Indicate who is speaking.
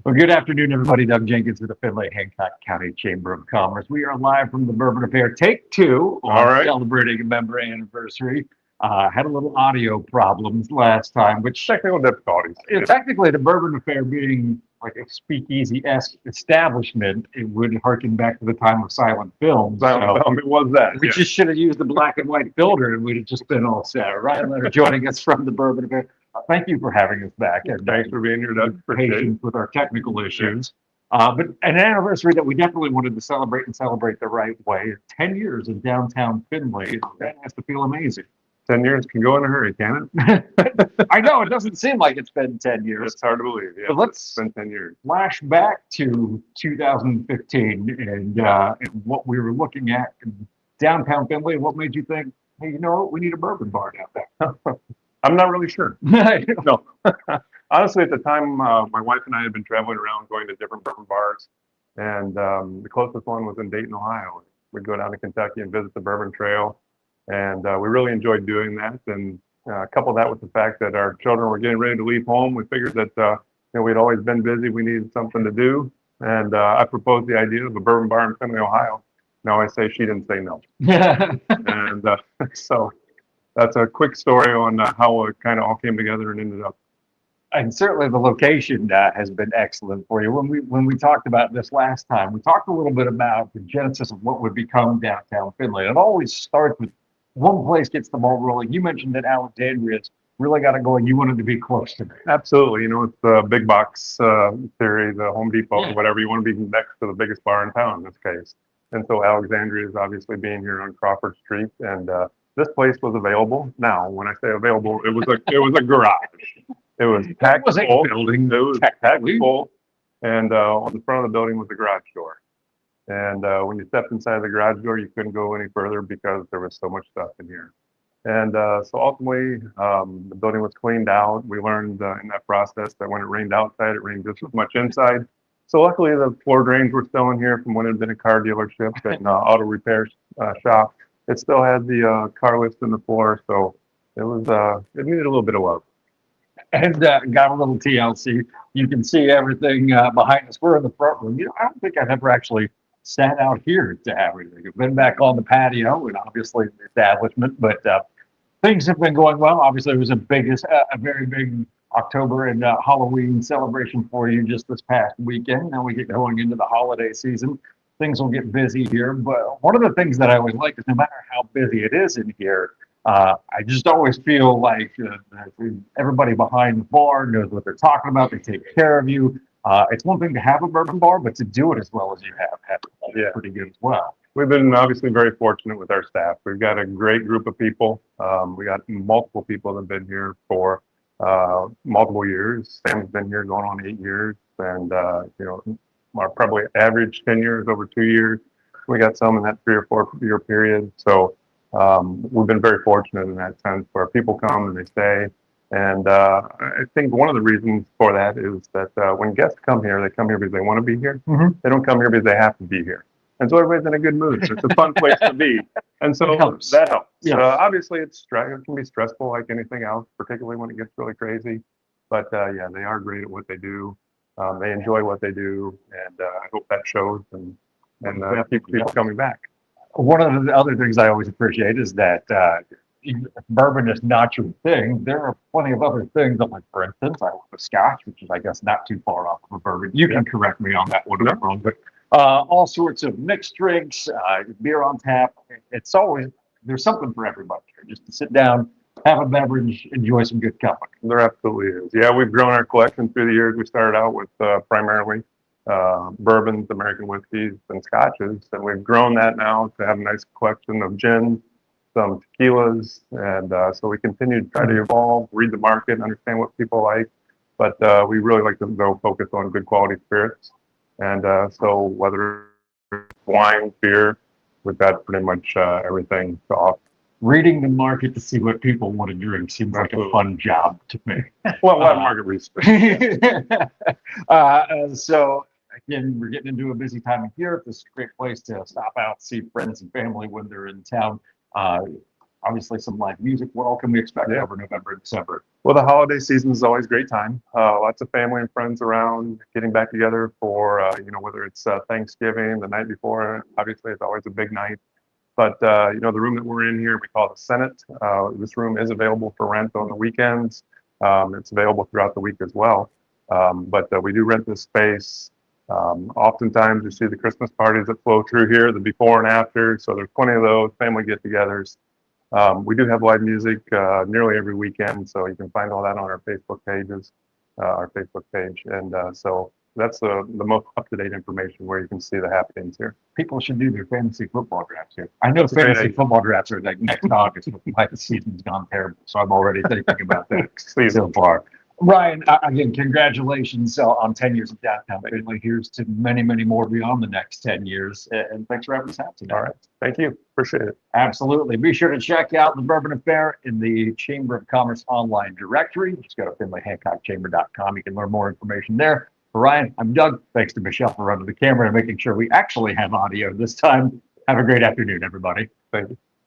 Speaker 1: Well, good afternoon, everybody. Doug Jenkins with the Findlay Hancock County Chamber of Commerce. We are live from the Bourbon Affair, take two,
Speaker 2: All right.
Speaker 1: celebrating a member anniversary. Had a little audio problems last time, which
Speaker 2: Technical difficulties.
Speaker 1: technically the Bourbon Affair being like a speakeasy-esque establishment, it would harken back to the time of silent films.
Speaker 2: It was that.
Speaker 1: We just should have used the black and white filter and we'd have just been all set. Ryan Leonard joining us from the Bourbon Affair. Thank you for having us back. And
Speaker 2: Thanks for being here, Doug.
Speaker 1: patience with our technical issues. But an anniversary that we definitely wanted to celebrate and celebrate the right way. 10 years in downtown Findlay. That has to feel amazing.
Speaker 2: 10 years can go in a hurry, can it?
Speaker 1: I know, it doesn't seem like it's been 10 years.
Speaker 2: It's hard to believe. Yeah,
Speaker 1: But let's
Speaker 2: it's been 10 years.
Speaker 1: flash back to 2015 and what we were looking at in downtown Findlay. What made you think, hey, you know what, we need a bourbon bar down there?
Speaker 2: I'm not really sure.
Speaker 1: No.
Speaker 2: No. Honestly, at the time, my wife and I had been traveling around going to different bourbon bars, and the closest one was in Dayton, Ohio. We'd go down to Kentucky and visit the Bourbon Trail, and we really enjoyed doing that. And couple that with the fact that our children were getting ready to leave home, we figured that we'd always been busy. We needed something to do, and I proposed the idea of a bourbon bar in Findlay, Ohio. Now I say she didn't say no, and so that's a quick story on how it kind of all came together and ended up.
Speaker 1: And certainly the location has been excellent for you. When we talked about this last time, we talked a little bit about the genesis of what would become downtown Findlay. It always starts with one place gets the ball rolling. You mentioned that Alexandria's really got it going. You wanted to be close to me.
Speaker 2: Absolutely. It's the big box theory, the Home Depot, or whatever. You want to be next to the biggest bar in town in this case. And so Alexandria is obviously being here on Crawford Street. And this place was available. Now, when I say available, it was a garage. It was packed full.
Speaker 1: Building.
Speaker 2: It was packed full. And on the front of the building was the garage door. And when you stepped inside the garage door, you couldn't go any further because there was so much stuff in here. And so ultimately, the building was cleaned out. We learned in that process that when it rained outside, it rained just as much inside. So luckily, the floor drains were still in here from when it had been a car dealership and auto repair shop. It still had the car lifts in the floor, so it needed a little bit of love.
Speaker 1: And got a little TLC. You can see everything behind us. We're in the front room. I don't think I've ever actually sat out here to have everything. I've been back on the patio and obviously the establishment, but things have been going well. Obviously, it was a very big October and Halloween celebration for you just this past weekend. Now we get going into the holiday season. Things will get busy here, but one of the things that I always like is no matter how busy it is in here, I just always feel like everybody behind the bar knows what they're talking about. They take care of you. It's one thing to have a bourbon bar, but to do it as well as you have pretty good as well.
Speaker 2: We've been obviously very fortunate with our staff. We've got a great group of people. We got multiple people that have been here for multiple years. Sam's been here going on 8 years, and our probably average tenure is over 2 years. We got some in that 3 or 4 year period. So we've been very fortunate in that sense where people come and they stay. And I think one of the reasons for that is that when guests come here, they come here because they want to be here.
Speaker 1: Mm-hmm.
Speaker 2: They don't come here because they have to be here. And so everybody's in a good mood. It's a fun place to be. And so that helps.
Speaker 1: Yes.
Speaker 2: Obviously, it can be stressful like anything else, particularly when it gets really crazy. But yeah, they are great at what they do. They enjoy what they do. And I hope that shows and keeps people coming back.
Speaker 1: One of the other things I always appreciate is that if bourbon is not your thing, there are plenty of other things. Like, for instance, I love a scotch, which is, I guess, not too far off of a bourbon. You can correct me on that one if I'm wrong, but all sorts of mixed drinks, beer on tap. It's always, there's something for everybody here, just to sit down, have a beverage, enjoy some good company.
Speaker 2: There absolutely is. Yeah, we've grown our collection through the years. We started out with primarily bourbons, American whiskeys, and scotches, and we've grown that now to have a nice collection of gins, some tequilas, and so we continue to try to evolve, read the market, understand what people like, but we really like to go focus on good quality spirits. And so whether it's wine, beer, we've got pretty much everything to offer.
Speaker 1: Reading the market to see what people want to drink seems like a fun job to me.
Speaker 2: Well, we'll have market research.
Speaker 1: So again, we're getting into a busy time of year. This is a great place to stop out, see friends and family when they're in town. obviously some live music. What all can we expect
Speaker 2: Yeah.
Speaker 1: over November and December?
Speaker 2: Well, the holiday season is always a great time. Lots of family and friends around, getting back together for, whether it's Thanksgiving, the night before. Obviously, it's always a big night. But, the room that we're in here, we call the Senate. This room is available for rent on the weekends. It's available throughout the week as well. But we do rent this space. Oftentimes, you see the Christmas parties that flow through here, the before and after. So there's plenty of those family get-togethers. We do have live music nearly every weekend, so you can find all that on our Facebook pages, our Facebook page. And so that's the most up-to-date information where you can see the happenings here.
Speaker 1: People should do their fantasy football drafts here. I know
Speaker 2: That's a great
Speaker 1: fantasy
Speaker 2: idea.
Speaker 1: football drafts are like next August, but the season's gone terrible. So I'm already thinking about that so far. Ryan, again, congratulations on 10 years of Downtown Findlay. Here's to many, many more beyond the next 10 years. And thanks for having us out today.
Speaker 2: All right. Thank you. Appreciate it.
Speaker 1: Absolutely. Be sure to check out the Bourbon Affair in the Chamber of Commerce online directory. Just go to FindlayHancockChamber.com. You can learn more information there. For Ryan, I'm Doug. Thanks to Michelle for running the camera and making sure we actually have audio this time. Have a great afternoon, everybody.
Speaker 2: Thank you.